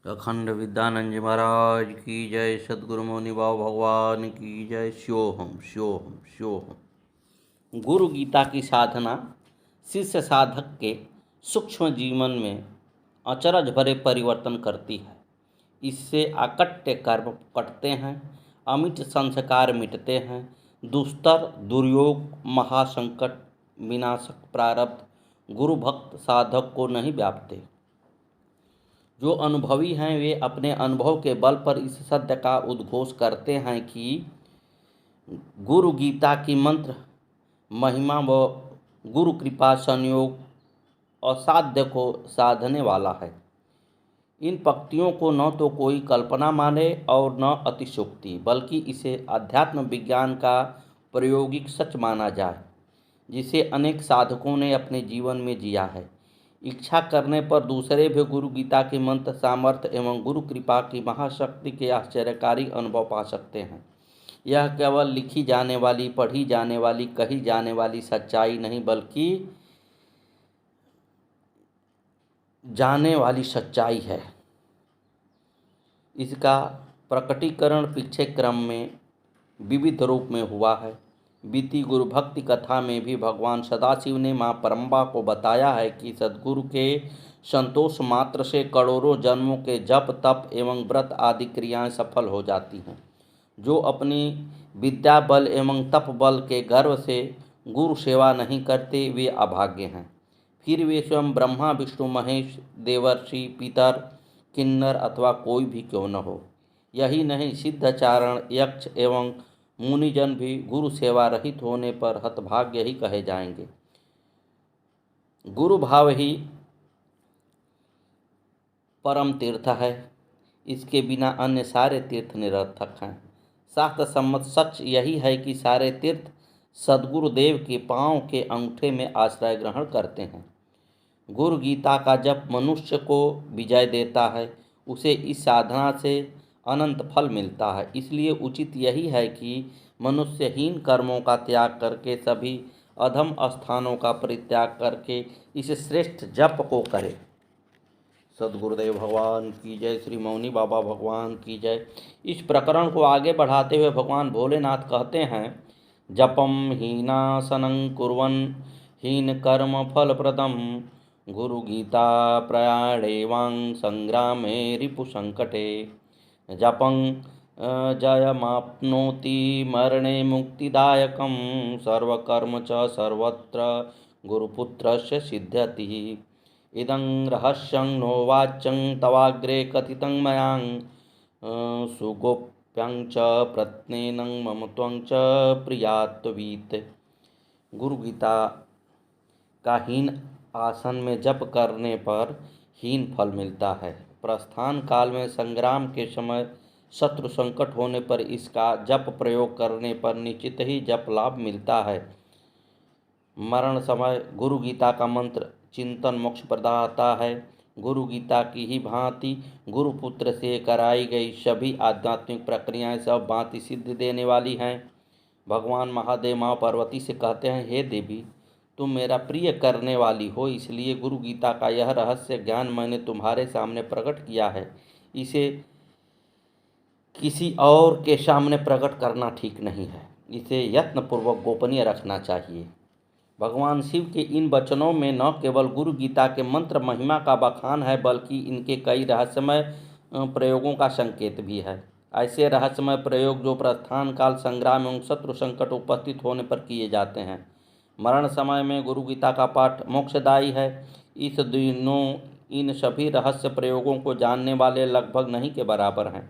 अखंड विद्यानंद जी महाराज की जय। सद्गुरु मौनी बाबा भगवान की जय। स्योहम स्योहम स्योहम। गुरु गीता की साधना शिष्य साधक के सूक्ष्म जीवन में अचरज भरे परिवर्तन करती है। इससे अकट्य कर्म कटते हैं, अमिट संस्कार मिटते हैं, दुस्तर दुर्योग महासंकट विनाशक प्रारब्ध गुरु भक्त साधक को नहीं व्यापते। जो अनुभवी हैं वे अपने अनुभव के बल पर इस सत्य का उद्घोष करते हैं कि गुरु गीता की मंत्र महिमा व गुरु कृपा संयोग असाध्य को साधने वाला है। इन पंक्तियों को न तो कोई कल्पना माने और न अतिशोक्ति, बल्कि इसे अध्यात्म विज्ञान का प्रायोगिक सच माना जाए, जिसे अनेक साधकों ने अपने जीवन में जिया है। इच्छा करने पर दूसरे भी गुरु गीता की मंत्र सामर्थ्य एवं गुरु कृपा की महाशक्ति के आश्चर्यकारी अनुभव पा सकते हैं। यह केवल लिखी जाने वाली, पढ़ी जाने वाली, कही जाने वाली सच्चाई नहीं, बल्कि जाने वाली सच्चाई है। इसका प्रकटीकरण पीछे क्रम में विविध रूप में हुआ है। बीती गुरु भक्ति कथा में भी भगवान सदाशिव ने माँ परम्बा को बताया है कि सद्गुरु के संतोष मात्र से करोड़ों जन्मों के जप तप एवं व्रत आदि क्रियाएं सफल हो जाती हैं। जो अपनी विद्या बल एवं तप बल के गर्व से गुरु सेवा नहीं करते वे अभागे हैं। फिर वे स्वयं ब्रह्मा विष्णु महेश देवर्षि पितर किन्नर अथवा कोई भी क्यों न हो। यही नहीं, सिद्धाचारण यक्ष एवं मुनिजन भी गुरु सेवा रहित होने पर हतभाग्य ही कहे जाएंगे। गुरु भाव ही परम तीर्थ है। इसके बिना अन्य सारे तीर्थ निरर्थक हैं। शास्त्र सम्मत सच यही है कि सारे तीर्थ सद्गुरुदेव के पांव के अंगूठे में आश्रय ग्रहण करते हैं। गुरु गीता का जप मनुष्य को विजय देता है, उसे इस साधना से अनंत फल मिलता है। इसलिए उचित यही है कि मनुष्यहीन कर्मों का त्याग करके, सभी अधम स्थानों का परित्याग करके इस श्रेष्ठ जप को करे। सद्गुरुदेव भगवान की जय। श्री मौनी बाबा भगवान की जय। इस प्रकरण को आगे बढ़ाते हुए भगवान भोलेनाथ कहते हैं, जपम हीनासनं कुर्वन् हीन कर्म फलप्रदम गुरु गीता प्रयाणेवां संग्रामे रिपु संकटे जपं जयमाप्नोति मरणे मुक्तिदायकं सर्वकर्म च सर्वत्र गुरुपुत्रस्य सिद्ध्यति इदं रहस्यं नो वाच्यं तवाग्रे कथितं मयां सुगोप्यं च प्रत्नेनं मम त्वं च प्रियात्वीत्। गुरु गीता का हीन आसन में जप करने पर हीन फल मिलता है। प्रस्थान काल में संग्राम के समय शत्रु संकट होने पर इसका जप प्रयोग करने पर निश्चित ही जप लाभ मिलता है। मरण समय गुरु गीता का मंत्र चिंतन मोक्ष प्रदाता है। गुरु गीता की ही भांति गुरुपुत्र से कराई गई सभी आध्यात्मिक प्रक्रियाएं सब भांति सिद्धि देने वाली हैं। भगवान महादेव माँ पार्वती से कहते हैं, हे देवी, तुम मेरा प्रिय करने वाली हो, इसलिए गुरु गीता का यह रहस्य ज्ञान मैंने तुम्हारे सामने प्रकट किया है। इसे किसी और के सामने प्रकट करना ठीक नहीं है। इसे यत्नपूर्वक गोपनीय रखना चाहिए। भगवान शिव के इन वचनों में न केवल गुरु गीता के मंत्र महिमा का बखान है, बल्कि इनके कई रहस्यमय प्रयोगों का संकेत भी है। ऐसे रहस्यमय प्रयोग जो प्रस्थान काल, संग्राम एवं शत्रु संकट उपस्थित होने पर किए जाते हैं। मरण समय में गुरु गीता का पाठ मोक्षदायी है। इस दिनों इन सभी रहस्य प्रयोगों को जानने वाले लगभग नहीं के बराबर हैं।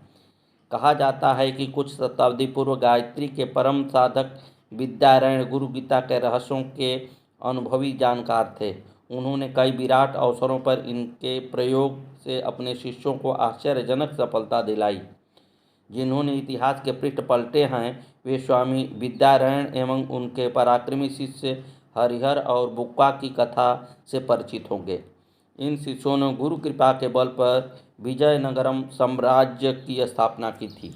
कहा जाता है कि कुछ शताब्दी पूर्व गायत्री के परम साधक विद्यारण्य गुरु गीता के रहस्यों के अनुभवी जानकार थे। उन्होंने कई विराट अवसरों पर इनके प्रयोग से अपने शिष्यों को आश्चर्यजनक सफलता दिलाई। जिन्होंने इतिहास के पृष्ठ पलटे हैं वे स्वामी विद्यारण्य एवं उनके पराक्रमी शिष्य हरिहर और बुक्का की कथा से परिचित होंगे। इन शिष्यों ने गुरु कृपा के बल पर विजयनगरम साम्राज्य की स्थापना की थी।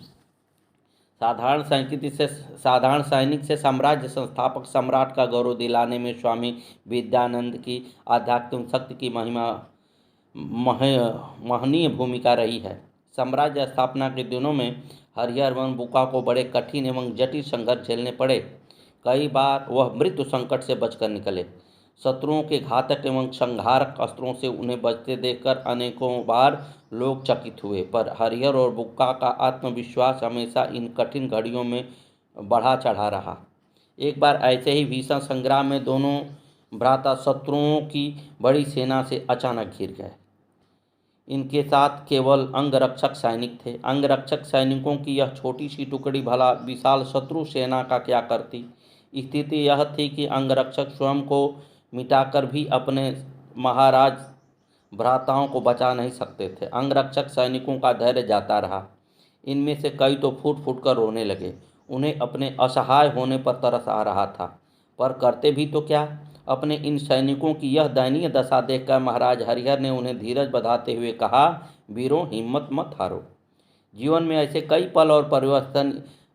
साधारण सैनिक से साम्राज्य संस्थापक सम्राट का गौरव दिलाने में स्वामी विद्यानंद की आध्यात्मिक शक्ति की महिमा महनीय भूमिका रही है। साम्राज्य स्थापना के दिनों में हरिहर एवं बुक्का को बड़े कठिन एवं जटिल संघर्ष झेलने पड़े। कई बार वह मृत्यु संकट से बचकर निकले। शत्रुओं के घातक एवं संहारक अस्त्रों से उन्हें बचते देखकर अनेकों बार लोग चकित हुए, पर हरिहर और बुक्का का आत्मविश्वास हमेशा इन कठिन घड़ियों में बढ़ा चढ़ा रहा। एक बार ऐसे ही भीषण संग्राम में दोनों भ्राता शत्रुओं की बड़ी सेना से अचानक घिर गए। इनके साथ केवल अंगरक्षक सैनिक थे। अंगरक्षक सैनिकों की यह छोटी सी टुकड़ी भला विशाल शत्रु सेना का क्या करती। स्थिति यह थी कि अंगरक्षक स्वयं को मिटाकर भी अपने महाराज भ्राताओं को बचा नहीं सकते थे। अंगरक्षक सैनिकों का धैर्य जाता रहा। इनमें से कई तो फूट फूट कर रोने लगे। उन्हें अपने असहाय होने पर तरस आ रहा था, पर करते भी तो क्या। अपने इन सैनिकों की यह दयनीय दशा देखकर महाराज हरिहर ने उन्हें धीरज बधाते हुए कहा, वीरों, हिम्मत मत हारो। जीवन में ऐसे कई पल और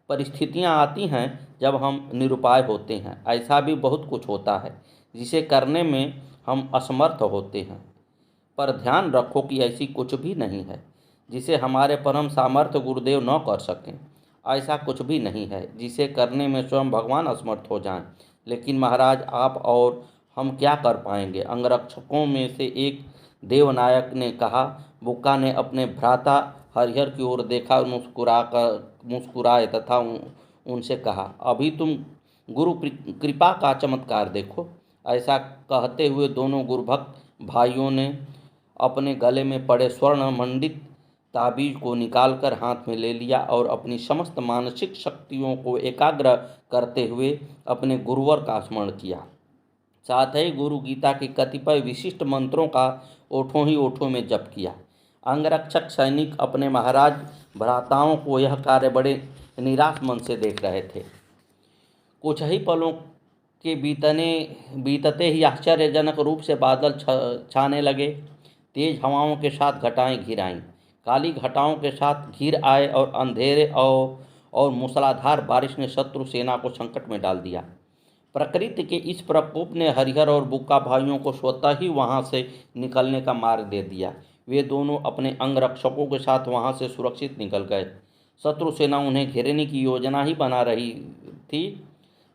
परिस्थितियां आती हैं जब हम निरुपाय होते हैं। ऐसा भी बहुत कुछ होता है जिसे करने में हम असमर्थ होते हैं, पर ध्यान रखो कि ऐसी कुछ भी नहीं है जिसे हमारे परम सामर्थ्य गुरुदेव न कर सकें। ऐसा कुछ भी नहीं है जिसे करने में स्वयं भगवान असमर्थ हो जाएं। लेकिन महाराज, आप और हम क्या कर पाएंगे। अंगरक्षकों में से एक देवनायक ने कहा। बुक्का ने अपने भ्राता हरिहर की ओर देखा, मुस्कुराए तथा उनसे कहा, अभी तुम गुरु कृपा का चमत्कार देखो। ऐसा कहते हुए दोनों गुरुभक्त भाइयों ने अपने गले में पड़े स्वर्ण मंडित ताबीज को निकालकर हाथ में ले लिया और अपनी समस्त मानसिक शक्तियों को एकाग्र करते हुए अपने गुरुवर का स्मरण किया। साथ ही गुरु गीता के कतिपय विशिष्ट मंत्रों का ओठों ही ओठों में जप किया। अंगरक्षक सैनिक अपने महाराज भ्राताओं को यह कार्य बड़े निराश मन से देख रहे थे। कुछ ही पलों के बीतते ही आश्चर्यजनक रूप से बादल छाने लगे। तेज हवाओं के साथ घटाएं घिर आईं। काली घटाओं के साथ घिर आए और अंधेरे और मूसलाधार बारिश ने शत्रु सेना को संकट में डाल दिया। प्रकृति के इस प्रकोप ने हरिहर और बुक्का भाइयों को स्वतः ही वहां से निकलने का मार्ग दे दिया। वे दोनों अपने अंगरक्षकों के साथ वहां से सुरक्षित निकल गए। शत्रु सेना उन्हें घेरने की योजना ही बना रही थी,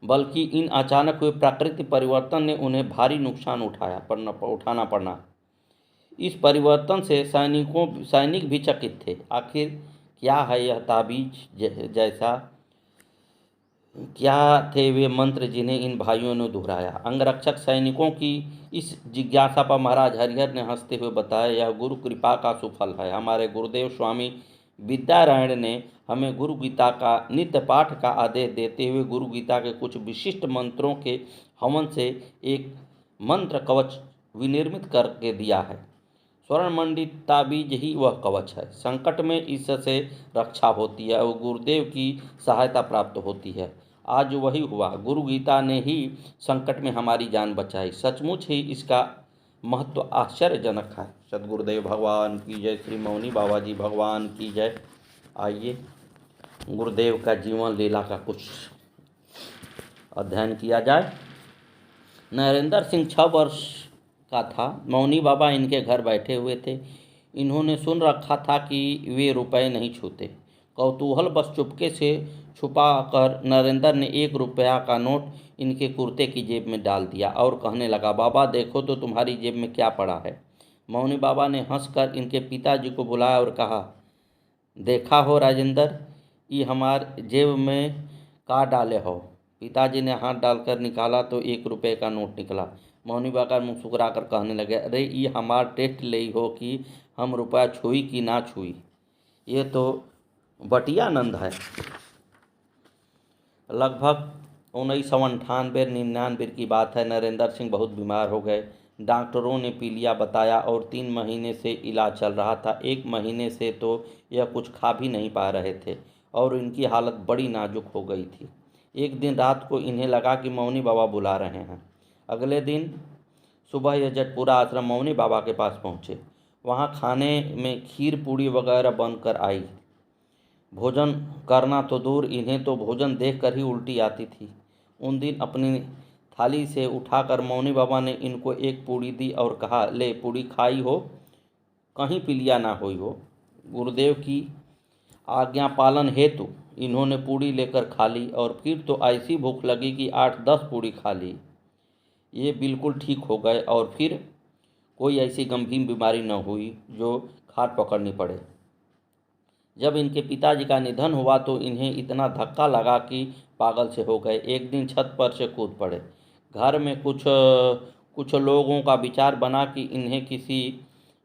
बल्कि इन अचानक हुए प्राकृतिक परिवर्तन ने उन्हें भारी नुकसान उठाना पड़ा। इस परिवर्तन से सैनिक भी चकित थे। आखिर क्या है यह ताबीज जैसा, क्या थे वे मंत्र जिन्हें इन भाइयों ने दोहराया। अंगरक्षक सैनिकों की इस जिज्ञासा पर महाराज हरिहर ने हंसते हुए बताया, यह गुरु कृपा का सुफल है। हमारे गुरुदेव स्वामी विद्यारायण ने हमें गुरु गीता का नित्य पाठ का आदेश देते हुए गुरु गीता के कुछ विशिष्ट मंत्रों के हवन से एक मंत्र कवच विनिर्मित करके दिया है। स्वर्ण मंडित ताबीज ही वह कवच है। संकट में इससे रक्षा होती है और गुरुदेव की सहायता प्राप्त होती है। आज वही हुआ। गुरु गीता ने ही संकट में हमारी जान बचाई। सचमुच ही इसका महत्व आश्चर्यजनक है। सद्गुरुदेव भगवान की जय। श्री मौनी बाबा जी भगवान की जय। आइए गुरुदेव का जीवन लीला का कुछ अध्ययन किया जाए। नरेंद्र सिंह 6 वर्ष का था। मौनी बाबा इनके घर बैठे हुए थे। इन्होंने सुन रखा था कि वे रुपए नहीं छूते। कौतूहल बस चुपके से छुपा कर नरेंद्र ने 1 रुपया का नोट इनके कुर्ते की जेब में डाल दिया और कहने लगा, बाबा देखो तो तुम्हारी जेब में क्या पड़ा है। मौनी बाबा ने हंसकर इनके पिताजी को बुलाया और कहा, देखा हो राजेंद्र, ये हमारे जेब में का डाले हो। पिताजी ने हाथ डालकर निकाला तो 1 रुपये का नोट निकला। मौनी बाबा मुस्कुरा कर कहने लगे, अरे ये हमार टेस्ट ले हो कि हम रुपया छुई कि ना छुई, ये तो बटियानंद है। लगभग 1998-99 की बात है। नरेंद्र सिंह बहुत बीमार हो गए। डॉक्टरों ने पीलिया बताया और 3 महीने से इलाज चल रहा था। 1 महीने से तो यह कुछ खा भी नहीं पा रहे थे और इनकी हालत बड़ी नाजुक हो गई थी। एक दिन रात को इन्हें लगा कि मौनी बाबा बुला रहे हैं। अगले दिन सुबह यह जटपुरा आश्रम मौनी बाबा के पास पहुँचे। वहाँ खाने में खीर पूड़ी वगैरह बनकर आई। भोजन करना तो दूर, इन्हें तो भोजन देखकर ही उल्टी आती थी। उन दिन अपनी थाली से उठाकर मौनी बाबा ने इनको 1 पूड़ी दी और कहा, ले पूड़ी खाई हो कहीं पीलिया ना हुई हो। गुरुदेव की आज्ञा पालन हेतु इन्होंने पूड़ी लेकर खा ली और फिर तो ऐसी भूख लगी कि 8-10 पूड़ी खा ली। ये बिल्कुल ठीक हो गए और फिर कोई ऐसी गंभीर बीमारी न हुई जो खाट पकड़नी पड़े। जब इनके पिताजी का निधन हुआ तो इन्हें इतना धक्का लगा कि पागल से हो गए। एक दिन छत पर से कूद पड़े। घर में कुछ लोगों का विचार बना कि इन्हें किसी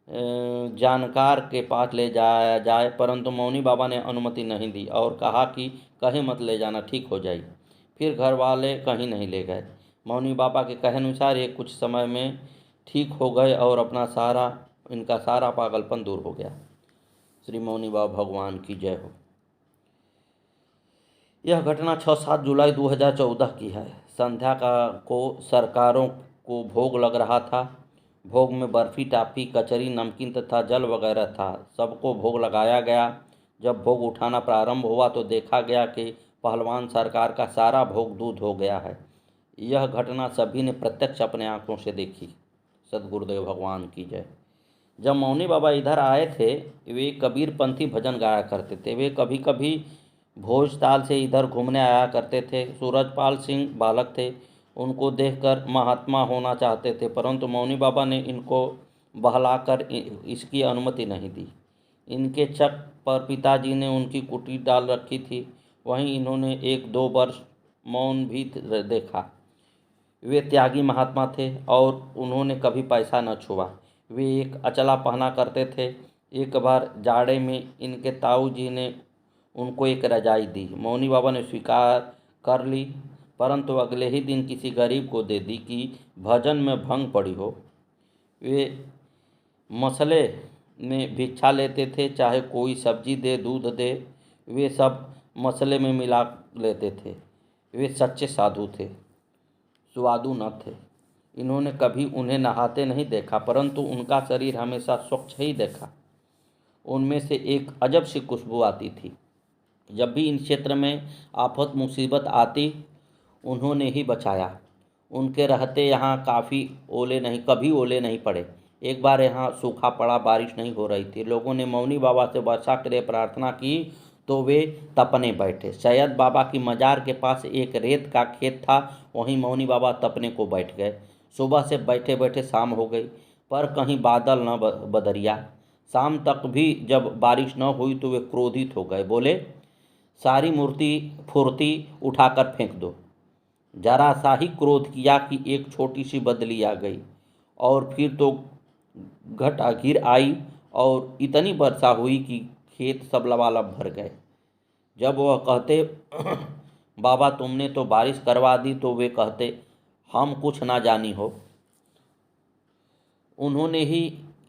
जानकार के पास ले जाया जाए, परंतु मौनी बाबा ने अनुमति नहीं दी और कहा कि कहीं मत ले जाना, ठीक हो जाए। फिर घर वाले कहीं नहीं ले गए। मौनी बाबा के कहे अनुसार ये कुछ समय में ठीक हो गए और इनका सारा पागलपन दूर हो गया। श्री मौनी बाबा भगवान की जय हो। यह घटना 6-7 जुलाई 2014 की है। संध्या को सरकारों को भोग लग रहा था। भोग में बर्फ़ी, टाफ़ी, कचरी, नमकीन तथा जल वगैरह था। सबको भोग लगाया गया। जब भोग उठाना प्रारंभ हुआ तो देखा गया कि पहलवान सरकार का सारा भोग दूध हो गया है। यह घटना सभी ने प्रत्यक्ष अपने आंखों से देखी। सद्गुरुदेव भगवान की जय। जब मौनी बाबा इधर आए थे, वे कबीरपंथी भजन गाया करते थे। वे कभी कभी भोजताल से इधर घूमने आया करते थे। सूरजपाल सिंह बालक थे। उनको देखकर महात्मा होना चाहते थे, परंतु मौनी बाबा ने इनको बहलाकर इसकी अनुमति नहीं दी। इनके चक पर पिताजी ने उनकी कुटी डाल रखी थी। वहीं इन्होंने 1-2 वर्ष मौन भी देखा। वे त्यागी महात्मा थे और उन्होंने कभी पैसा न छुआ। वे एक अचला पहना करते थे। एक बार जाड़े में इनके ताऊ जी ने उनको एक रजाई दी। मौनी बाबा ने स्वीकार कर ली, परंतु अगले ही दिन किसी गरीब को दे दी कि भजन में भंग पड़ी हो। वे मसले में भिक्षा लेते थे, चाहे कोई सब्जी दे, दूध दे, वे सब मसले में मिला लेते थे। वे सच्चे साधु थे, स्वादु न थे। इन्होंने कभी उन्हें नहाते नहीं देखा, परंतु उनका शरीर हमेशा स्वच्छ ही देखा। उनमें से एक अजब सी खुशबू आती थी। जब भी इन क्षेत्र में आफत मुसीबत आती, उन्होंने ही बचाया। उनके रहते यहाँ कभी ओले नहीं पड़े। एक बार यहाँ सूखा पड़ा, बारिश नहीं हो रही थी। लोगों ने मौनी बाबा से वर्षा के लिए प्रार्थना की तो वे तपने बैठे। सैयद बाबा की मजार के पास एक रेत का खेत था, वहीं मौनी बाबा तपने को बैठ गए। सुबह से बैठे बैठे शाम हो गई, पर कहीं बादल न बदरिया। शाम तक भी जब बारिश न हुई तो वे क्रोधित हो गए। बोले, सारी मूर्ति फुर्ती उठाकर फेंक दो। जरा सा ही क्रोध किया कि एक छोटी सी बदली आ गई और फिर तो घटाघिर आई और इतनी वर्षा हुई कि खेत सब लबालब भर गए। जब वह कहते, बाबा तुमने तो बारिश करवा दी, तो वे कहते, हम कुछ ना जानी हो। उन्होंने ही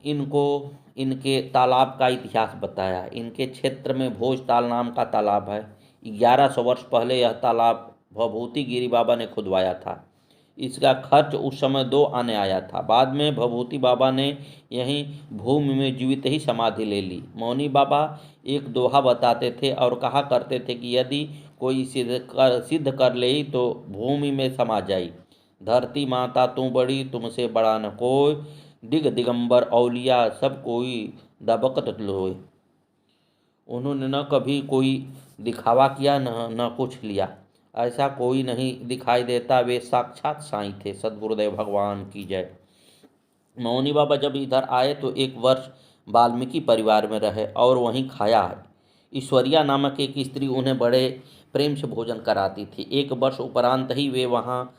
इनको इनके तालाब का इतिहास बताया। इनके क्षेत्र में भोजताल नाम का तालाब है। 1100 वर्ष पहले यह तालाब भभूति गिरी बाबा ने खुदवाया था। इसका खर्च उस समय 2 आने आया था। बाद में भभूति बाबा ने यहीं भूमि में जीवित ही समाधि ले ली। मौनी बाबा एक दोहा बताते थे और कहा करते थे कि यदि कोई सिद्ध कर ले तो भूमि में समा जाई। धरती माता तू बड़ी, तुमसे बड़ा न कोई, दिगंबर औलिया सब कोई दबकत लोए। उन्होंने न कभी कोई दिखावा किया, न कुछ लिया। ऐसा कोई नहीं दिखाई देता। वे साक्षात साईं थे। सद्गुरुदेव भगवान की जय। मौनी बाबा जब इधर आए तो 1 वर्ष वाल्मीकि परिवार में रहे और वहीं खाया है। ईश्वरिया नामक एक स्त्री उन्हें बड़े प्रेम से भोजन कराती थी। 1 वर्ष उपरांत ही वे वहाँ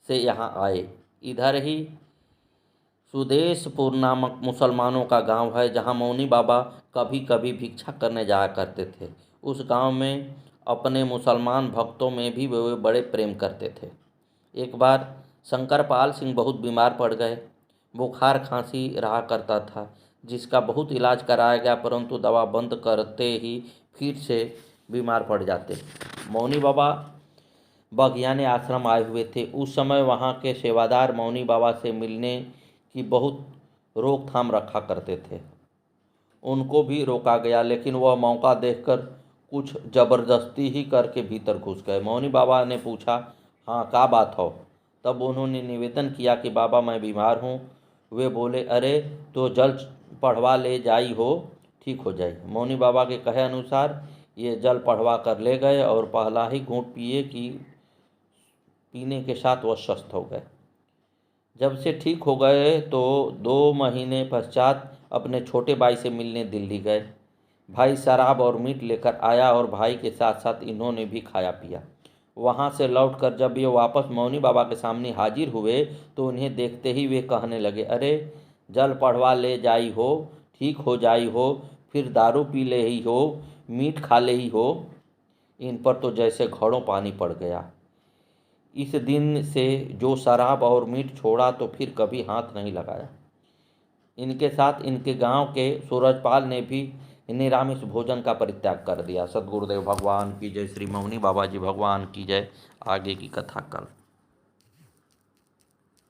से यहाँ आए। इधर ही सुदेशपुर नामक मुसलमानों का गांव है, जहां मौनी बाबा कभी कभी भिक्षा करने जाया करते थे। उस गांव में अपने मुसलमान भक्तों में भी वे बड़े प्रेम करते थे। एक बार शंकरपाल सिंह बहुत बीमार पड़ गए। बुखार खांसी रहा करता था, जिसका बहुत इलाज कराया गया, परंतु दवा बंद करते ही फिर से बीमार पड़ जाते। मौनी बाबा बगियाने आश्रम आए हुए थे। उस समय वहाँ के सेवादार मौनी बाबा से मिलने की बहुत रोकथाम रखा करते थे। उनको भी रोका गया, लेकिन वह मौका देखकर कुछ ज़बरदस्ती ही करके भीतर घुस गए। मौनी बाबा ने पूछा, हाँ क्या बात हो? तब उन्होंने निवेदन किया कि बाबा मैं बीमार हूँ। वे बोले, अरे तो पढ़वा ले जाई हो ठीक हो जाई। मौनी बाबा के कहे अनुसार ये जल पढ़वा कर ले गए और पहला ही घूंट पिए कि पीने के साथ वह स्वस्थ हो गए। जब से ठीक हो गए तो 2 महीने पश्चात अपने छोटे भाई से मिलने दिल्ली गए। भाई शराब और मीट लेकर आया और भाई के साथ साथ इन्होंने भी खाया पिया। वहाँ से लौटकर जब ये वापस मौनी बाबा के सामने हाजिर हुए तो उन्हें देखते ही वे कहने लगे, अरे जल पढ़वा ले जाई हो ठीक हो जाई हो, फिर दारू पी ले ही हो, मीट खा ले ही हो। इन पर तो जैसे घड़ों पानी पड़ गया। इस दिन से जो शराब और मीट छोड़ा तो फिर कभी हाथ नहीं लगाया। इनके साथ इनके गांव के सूरजपाल ने भी निरामिष भोजन का परित्याग कर दिया। सद्गुरुदेव भगवान की जय, श्री मौनी बाबा जी भगवान की जय। आगे की कथा कल।